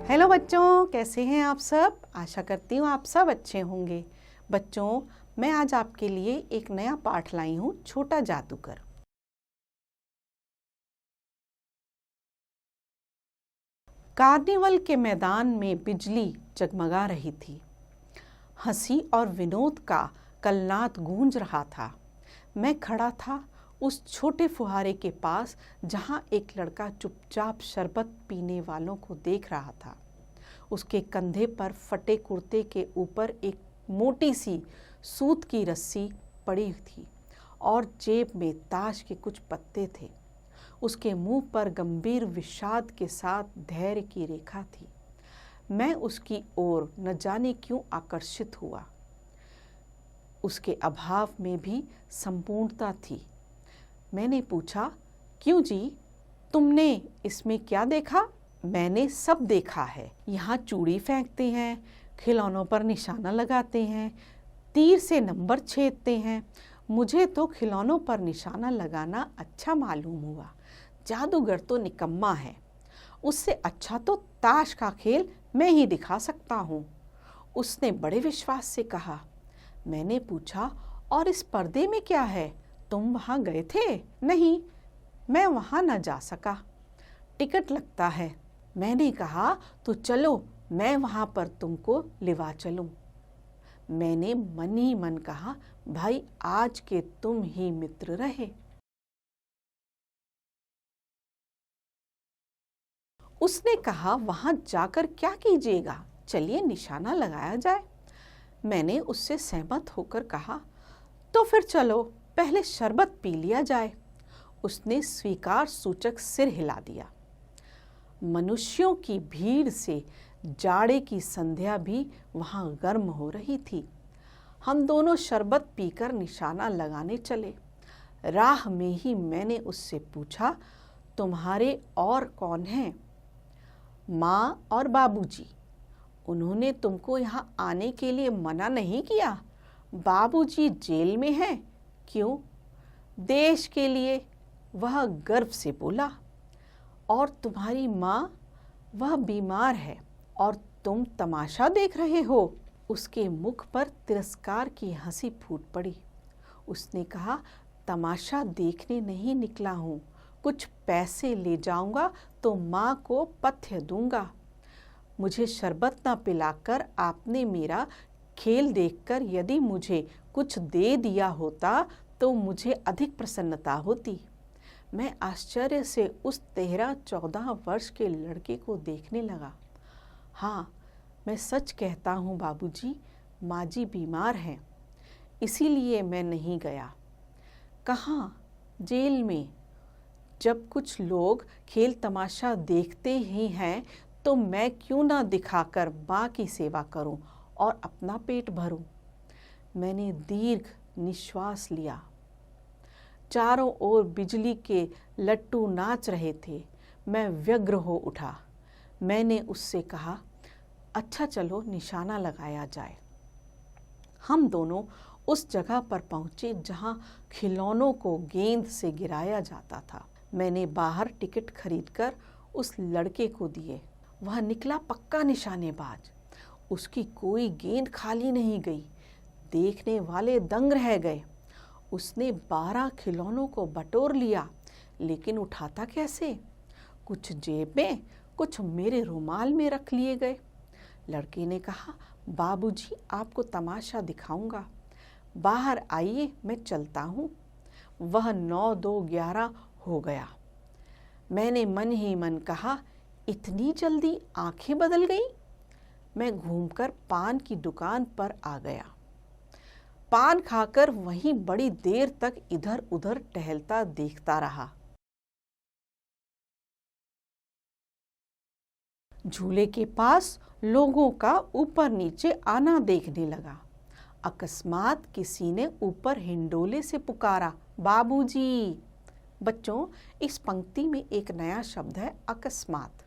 Hello बच्चों, कैसे हैं आप सब। आशा करती हूँ आप सब अच्छे होंगे। बच्चों, मैं आज आपके लिए एक नया पाठ लाई हूँ, छोटा जादूगर। कार्निवल के मैदान में बिजली जगमगा रही थी। हंसी और विनोद का कलनाद गूंज रहा था। मैं खड़ा था उस छोटे फुहारे के पास जहाँ एक लड़का चुपचाप शरबत पीने वालों को देख रहा था। उसके कंधे पर फटे कुर्ते के ऊपर एक मोटी सी सूत की रस्सी पड़ी थी और जेब में ताश के कुछ पत्ते थे। उसके मुंह पर गंभीर विषाद के साथ धैर्य की रेखा थी। मैं उसकी ओर न जाने क्यों आकर्षित हुआ। उसके अभाव में भी संपूर्णता थी। मैंने पूछा, क्यों जी, तुमने इसमें क्या देखा? मैंने सब देखा है। यहाँ चूड़ी फेंकते हैं, खिलौनों पर निशाना लगाते हैं, तीर से नंबर छेदते हैं। मुझे तो खिलौनों पर निशाना लगाना अच्छा मालूम हुआ। जादूगर तो निकम्मा है। उससे अच्छा तो ताश का खेल मैं ही दिखा सकता हूँ, उसने बड़े विश्वास से कहा। मैंने पूछा, और इस पर्दे में क्या है? तुम वहाँ गए थे? नहीं, मैं वहाँ न जा सका, टिकट लगता है। मैंने कहा, तो चलो, मैं वहाँ पर तुमको लिवा चलूं। मैंने मन ही मन कहा, भाई आज के तुम ही मित्र रहे। उसने कहा, वहाँ जाकर क्या कीजिएगा, चलिए निशाना लगाया जाए। मैंने उससे सहमत होकर कहा, तो फिर चलो, पहले शरबत पी लिया जाए। उसने स्वीकार सूचक सिर हिला दिया। मनुष्यों की भीड़ से जाड़े की संध्या भी वहाँ गर्म हो रही थी। हम दोनों शरबत पीकर निशाना लगाने चले। राह में ही मैंने उससे पूछा, तुम्हारे और कौन हैं? माँ और बाबूजी। उन्होंने तुमको यहाँ आने के लिए मना नहीं किया? बाबूजी जेल में हैं। क्यों? देश के लिए, वह गर्व से बोला। और तुम्हारी माँ? वह बीमार है और तुम तमाशा देख रहे हो। उसके मुख पर तिरस्कार की हंसी फूट पड़ी। उसने कहा, तमाशा देखने नहीं निकला हूँ, कुछ पैसे ले जाऊंगा तो माँ को पथ्य दूंगा। मुझे शरबत न पिलाकर आपने मेरा खेल देखकर यदि मुझे कुछ दे दिया होता तो मुझे अधिक प्रसन्नता होती। मैं आश्चर्य से उस 13-14 वर्ष के लड़के को देखने लगा। हाँ, मैं सच कहता हूँ बाबूजी, माँ जी बीमार हैं, इसीलिए मैं नहीं गया। कहाँ? जेल में। जब कुछ लोग खेल तमाशा देखते ही हैं तो मैं क्यों ना दिखाकर माँ की सेवा करूं और अपना पेट भरूं। मैंने दीर्घ निश्वास लिया। चारों ओर बिजली के लट्टू नाच रहे थे। मैं व्यग्र हो उठा। मैंने उससे कहा, अच्छा चलो निशाना लगाया जाए। हम दोनों उस जगह पर पहुंचे जहां खिलौनों को गेंद से गिराया जाता था। मैंने बाहर टिकट खरीदकर उस लड़के को दिए। वह निकला पक्का निशानेबाज। उसकी कोई गेंद खाली नहीं गई। देखने वाले दंग रह गए। उसने 12 खिलौनों को बटोर लिया, लेकिन उठाता कैसे? कुछ जेब में, कुछ मेरे रुमाल में रख लिए गए। लड़के ने कहा, बाबूजी आपको तमाशा दिखाऊंगा, बाहर आइए, मैं चलता हूँ। वह 9-2-11 हो गया। मैंने मन ही मन कहा, इतनी जल्दी आंखें बदल गईं? मैं घूमकर पान की दुकान पर आ गया। पान खाकर वहीं बड़ी देर तक इधर उधर टहलता देखता रहा। झूले के पास लोगों का ऊपर नीचे आना देखने लगा। अकस्मात किसी ने ऊपर हिंडोले से पुकारा, बाबूजी। बच्चों, इस पंक्ति में एक नया शब्द है, अकस्मात।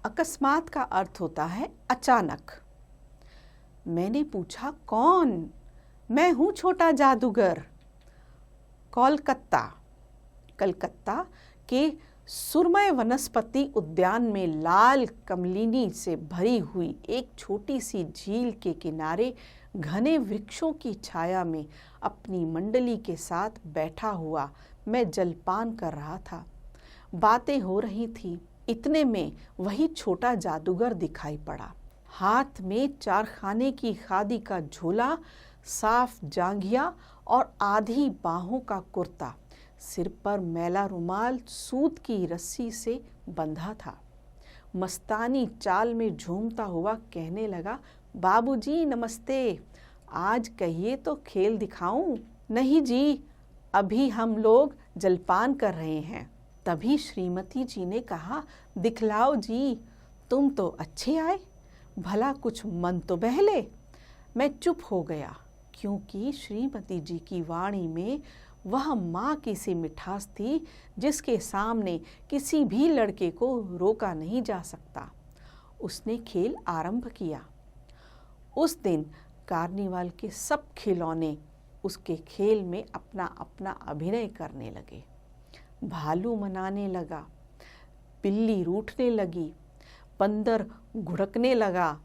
अकस्मात का अर्थ होता है अचानक। मैंने पूछा, कौन? मैं हूँ छोटा जादूगर। कलकत्ता के सुरमय वनस्पति उद्यान में लाल कमलिनी से भरी हुई एक छोटी सी झील के किनारे घने वृक्षों की छाया में अपनी मंडली के साथ बैठा हुआ मैं जलपान कर रहा था। बातें हो रही थी। इतने में वही छोटा जादूगर दिखाई पड़ा। हाथ में चारखाने की खादी का झोला, साफ जांघिया और आधी बाहों का कुर्ता, सिर पर मैला रुमाल सूत की रस्सी से बंधा था। मस्तानी चाल में झूमता हुआ कहने लगा, बाबूजी नमस्ते, आज कहिए तो खेल दिखाऊं? नहीं जी, अभी हम लोग जलपान कर रहे हैं। तभी श्रीमती जी ने कहा, दिखलाओ जी, तुम तो अच्छे आए, भला कुछ मन तो बहले। मैं चुप हो गया, क्योंकि श्रीमती जी की वाणी में वह माँ की सी मिठास थी जिसके सामने किसी भी लड़के को रोका नहीं जा सकता। उसने खेल आरंभ किया। उस दिन कार्निवाल के सब खिलौने उसके खेल में अपना अपना अभिनय करने लगे। भालू मनाने लगा, बिल्ली रूठने लगी, बंदर घुड़कने लगा,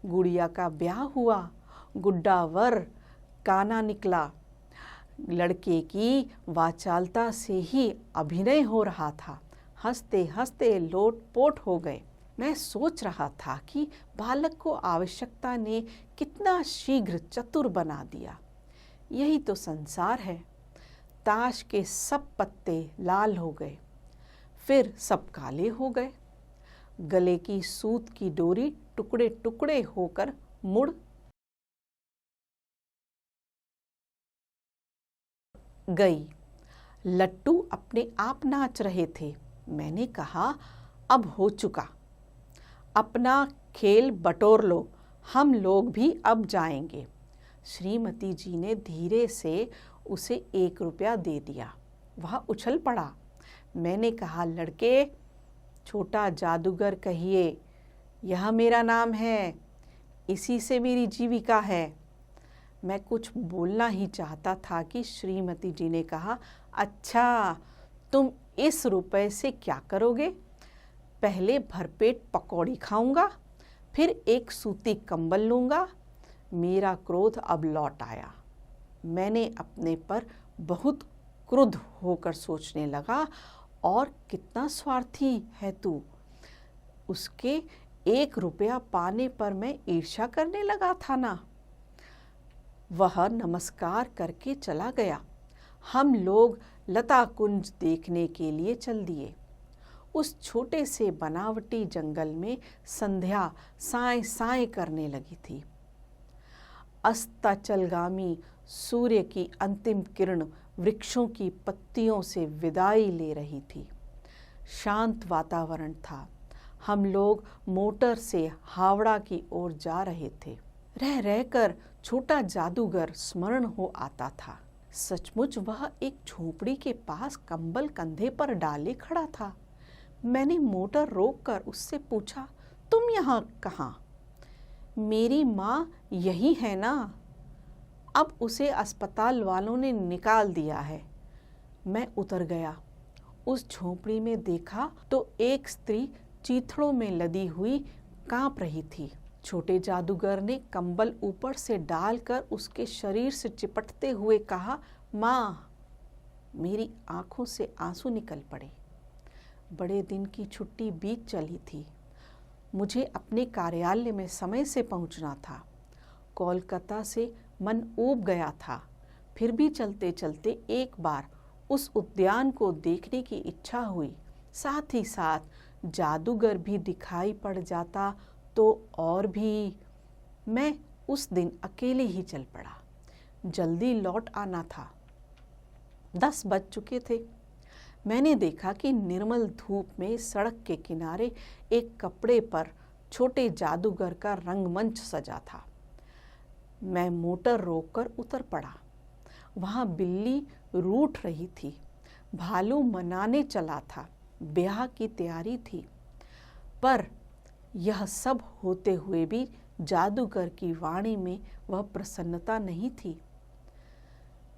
गुड़िया का ब्याह हुआ, गुड्डा वर काना निकला। लड़के की वाचालता से ही अभिनय हो रहा था। हंसते हंसते लोटपोट हो गए। मैं सोच रहा था कि बालक को आवश्यकता ने कितना शीघ्र चतुर बना दिया। यही तो संसार है। ताश के सब पत्ते लाल हो गए, फिर सब काले हो गए। गले की सूत की डोरी टुकड़े टुकड़े होकर मुड़ गई। लट्टू अपने आप नाच रहे थे। मैंने कहा, अब हो चुका, अपना खेल बटोर लो, हम लोग भी अब जाएंगे। श्रीमती जी ने धीरे से उसे 1 रुपया दे दिया। वह उछल पड़ा। मैंने कहा, लड़के, छोटा जादूगर कहिए, यह मेरा नाम है, इसी से मेरी जीविका है। मैं कुछ बोलना ही चाहता था कि श्रीमती जी ने कहा, अच्छा, तुम इस रुपए से क्या करोगे? पहले भरपेट पकौड़ी खाऊंगा, फिर एक सूती कंबल लूंगा। मेरा क्रोध अब लौट आया। मैंने अपने पर बहुत क्रुद्ध होकर सोचने लगा, और कितना स्वार्थी है तू। उसके 1 रुपया पाने पर मैं ईर्ष्या करने लगा था ना। वह नमस्कार करके चला गया। हम लोग लता कुंज देखने के लिए चल दिए। उस छोटे से बनावटी जंगल में संध्या साए साए करने लगी थी। अस्ताचलगामी सूर्य की अंतिम किरण वृक्षों की पत्तियों से विदाई ले रही थी। शांत वातावरण था। हम लोग मोटर से हावड़ा की ओर जा रहे थे। रह रहकर छोटा जादूगर स्मरण हो आता था। सचमुच वह एक झोपड़ी के पास कंबल कंधे पर डाले खड़ा था। मैंने मोटर रोककर उससे पूछा, तुम यहाँ कहाँ? मेरी माँ यही है ना। अब उसे अस्पताल वालों ने निकाल दिया है। मैं उतर गया। उस झोपड़ी में देखा तो एक स्त्री चीथड़ों में लदी हुई कांप रही थी। छोटे जादूगर ने कंबल ऊपर से डालकर उसके शरीर से चिपटते हुए कहा, माँ। मेरी आंखों से आंसू निकल पड़े। बड़े दिन की छुट्टी बीत चली थी। मुझे अपने कार्यालय में समय से पहुंचना था। कोलकाता से मन ऊब गया था। फिर भी चलते चलते एक बार उस उद्यान को देखने की इच्छा हुई। साथ ही साथ जादूगर भी दिखाई पड़ जाता तो और भी। मैं उस दिन अकेले ही चल पड़ा। जल्दी लौट आना था। 10 बज चुके थे। मैंने देखा कि निर्मल धूप में सड़क के किनारे एक कपड़े पर छोटे जादूगर का रंगमंच सजा था। मैं मोटर रोककर उतर पड़ा। वहाँ बिल्ली रूठ रही थी। भालू मनाने चला था। ब्याह की तैयारी थी। पर यह सब होते हुए भी जादूगर की वाणी में वह प्रसन्नता नहीं थी।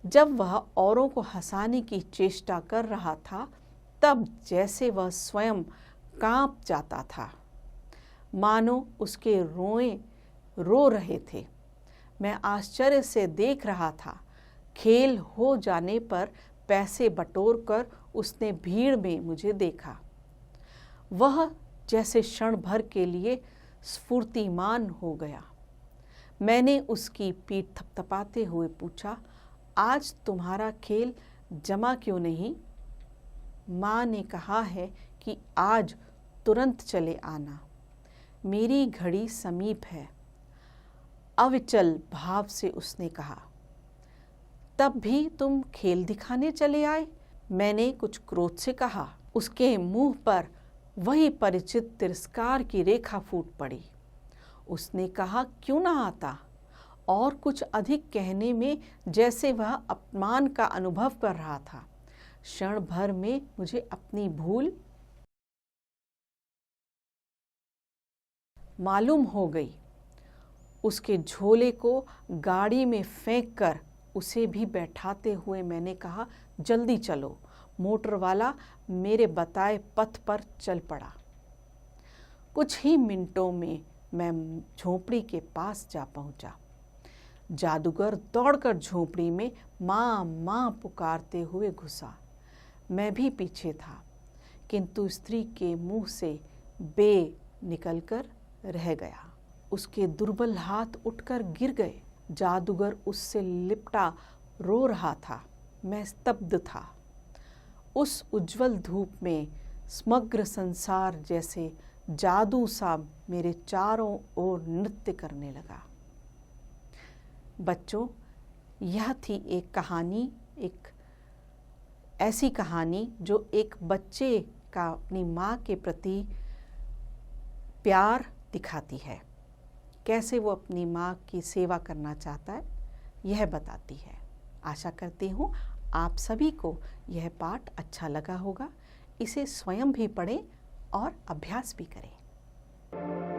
जब वह औरों को हंसाने की चेष्टा कर रहा था, तब जैसे वह स्वयं कांप जाता था, मानो उसके रोए रो रहे थे। मैं आश्चर्य से देख रहा था। खेल हो जाने पर पैसे बटोर कर उसने भीड़ में मुझे देखा। वह जैसे क्षण भर के लिए स्फूर्तिमान हो गया। मैंने उसकी पीठ थपथपाते हुए पूछा, आज तुम्हारा खेल जमा क्यों नहीं? माँ ने कहा है कि आज तुरंत चले आना। मेरी घड़ी समीप है, अविचल भाव से उसने कहा। तब भी तुम खेल दिखाने चले आए? मैंने कुछ क्रोध से कहा। उसके मुंह पर वही परिचित तिरस्कार की रेखा फूट पड़ी। उसने कहा, क्यों ना आता? और कुछ अधिक कहने में जैसे वह अपमान का अनुभव कर रहा था। क्षण भर में मुझे अपनी भूल मालूम हो गई। उसके झोले को गाड़ी में फेंक कर उसे भी बैठाते हुए मैंने कहा, जल्दी चलो। मोटर वाला मेरे बताए पथ पर चल पड़ा। कुछ ही मिनटों में मैं झोपड़ी के पास जा पहुंचा। जादूगर दौड़कर झोपड़ी में माँ माँ पुकारते हुए घुसा। मैं भी पीछे था, किंतु स्त्री के मुंह से बे निकलकर रह गया। उसके दुर्बल हाथ उठकर गिर गए। जादूगर उससे लिपटा रो रहा था। मैं स्तब्ध था। उस उज्जवल धूप में समग्र संसार जैसे जादू सा मेरे चारों ओर नृत्य करने लगा। बच्चों, यह थी एक कहानी, एक ऐसी कहानी जो एक बच्चे का अपनी माँ के प्रति प्यार दिखाती है। कैसे वो अपनी माँ की सेवा करना चाहता है, यह बताती है। आशा करती हूँ आप सभी को यह पाठ अच्छा लगा होगा। इसे स्वयं भी पढ़ें और अभ्यास भी करें।